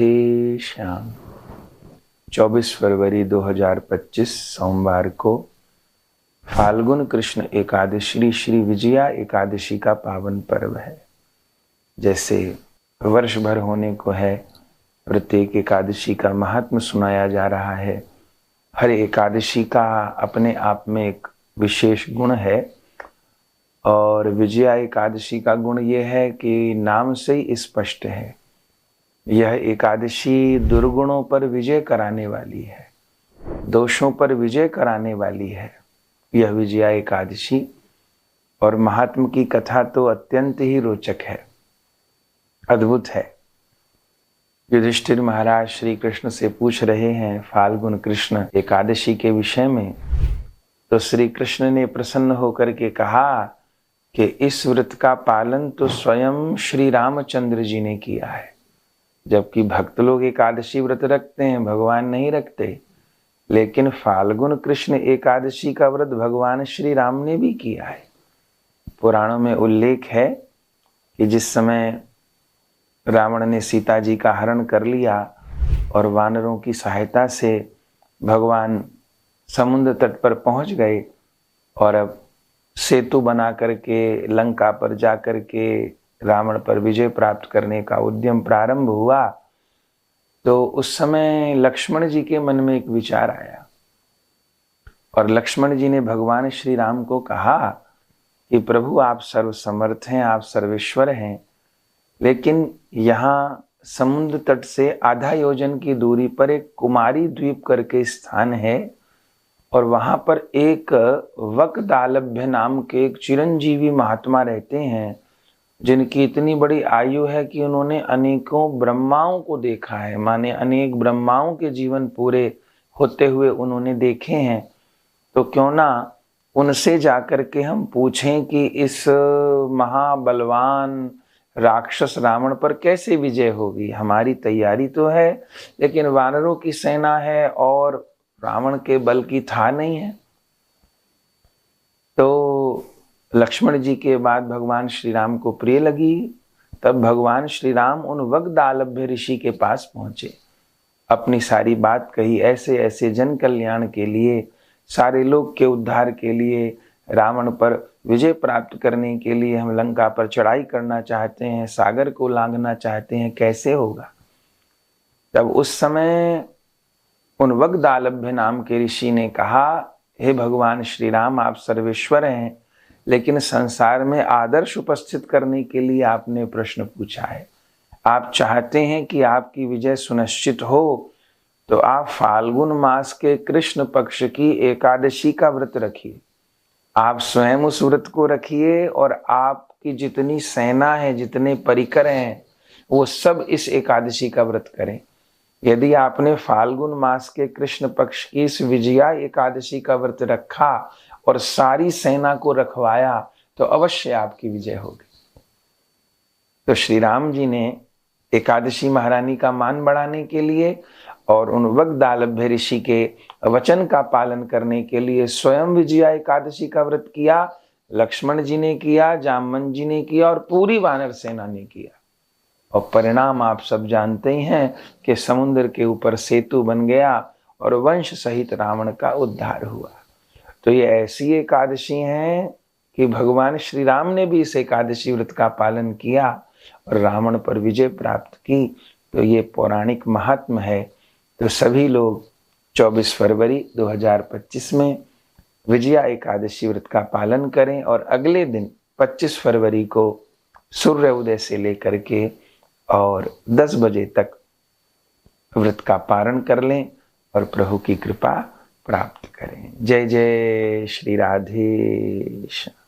राधे श्याम। 24 फरवरी 2025 सोमवार को फाल्गुन कृष्ण एकादशी श्री विजया एकादशी का पावन पर्व है। जैसे वर्ष भर होने को है, प्रत्येक एकादशी का महात्म सुनाया जा रहा है। हर एकादशी का अपने आप में एक विशेष गुण है और विजया एकादशी का गुण यह है कि नाम से ही स्पष्ट है, यह एकादशी दुर्गुणों पर विजय कराने वाली है, दोषों पर विजय कराने वाली है। यह विजया एकादशी और महात्म की कथा तो अत्यंत ही रोचक है, अद्भुत है। युधिष्ठिर महाराज श्री कृष्ण से पूछ रहे हैं फाल्गुन कृष्ण एकादशी के विषय में, तो श्री कृष्ण ने प्रसन्न होकर के कहा कि इस व्रत का पालन तो स्वयं श्री रामचंद्र जी ने किया है। जबकि भक्त लोग एकादशी व्रत रखते हैं, भगवान नहीं रखते, लेकिन फाल्गुन कृष्ण एकादशी का व्रत भगवान श्री राम ने भी किया है। पुराणों में उल्लेख है कि जिस समय रावण ने सीता जी का हरण कर लिया और वानरों की सहायता से भगवान समुद्र तट पर पहुंच गए और अब सेतु बना करके लंका पर जा करके रावण पर विजय प्राप्त करने का उद्यम प्रारंभ हुआ, तो उस समय लक्ष्मण जी के मन में एक विचार आया और लक्ष्मण जी ने भगवान श्री राम को कहा कि प्रभु आप सर्वसमर्थ हैं, आप सर्वेश्वर हैं, लेकिन यहाँ समुद्र तट से आधा योजन की दूरी पर एक कुमारी द्वीप करके स्थान है और वहां पर एक वक्दालभ्य नाम के एक चिरंजीवी महात्मा रहते हैं, जिनकी इतनी बड़ी आयु है कि उन्होंने अनेकों ब्रह्माओं को देखा है, माने अनेक ब्रह्माओं के जीवन पूरे होते हुए उन्होंने देखे हैं। तो क्यों ना उनसे जाकर के हम पूछें कि इस महाबलवान राक्षस रावण पर कैसे विजय होगी। हमारी तैयारी तो है, लेकिन वानरों की सेना है और रावण के बल की था नहीं है। तो लक्ष्मण जी के बाद भगवान श्री राम को प्रिय लगी, तब भगवान श्री राम उन वक्दालभ्य ऋषि के पास पहुंचे, अपनी सारी बात कही, ऐसे ऐसे जन कल्याण के लिए, सारे लोग के उद्धार के लिए, रावण पर विजय प्राप्त करने के लिए हम लंका पर चढ़ाई करना चाहते हैं, सागर को लांघना चाहते हैं, कैसे होगा। तब उस समय उन वक्दालभ्य नाम के ऋषि ने कहा, हे भगवान श्री राम आप सर्वेश्वर हैं, लेकिन संसार में आदर्श उपस्थित करने के लिए आपने प्रश्न पूछा है। आप चाहते हैं कि आपकी विजय सुनिश्चित हो, तो आप फाल्गुन मास के कृष्ण पक्ष की एकादशी का व्रत रखिए। आप स्वयं उस व्रत को रखिए और आपकी जितनी सेना है, जितने परिकर हैं, वो सब इस एकादशी का व्रत करें। यदि आपने फाल्गुन मास के कृष्ण पक्ष की इस विजया एकादशी का व्रत रखा और सारी सेना को रखवाया, तो अवश्य आपकी विजय होगी। तो श्री राम जी ने एकादशी महारानी का मान बढ़ाने के लिए और उन वक्दालभ्य ऋषि के वचन का पालन करने के लिए स्वयं विजया एकादशी का व्रत किया। लक्ष्मण जी ने किया, जामवंत जी ने किया और पूरी वानर सेना ने किया। और परिणाम आप सब जानते ही हैं कि समुद्र के ऊपर सेतु बन गया और वंश सहित रावण का उद्धार हुआ। तो ये ऐसी एकादशी है कि भगवान श्री राम ने भी इस एकादशी व्रत का पालन किया और रावण पर विजय प्राप्त की। तो ये पौराणिक महात्म है। तो सभी लोग 24 फरवरी 2025 में विजया एकादशी व्रत का पालन करें और अगले दिन 25 फरवरी को सूर्य उदय से लेकर के और 10 बजे तक व्रत का पारण कर लें और प्रभु की कृपा प्राप्त करें। जय जय श्री राधे श्याम।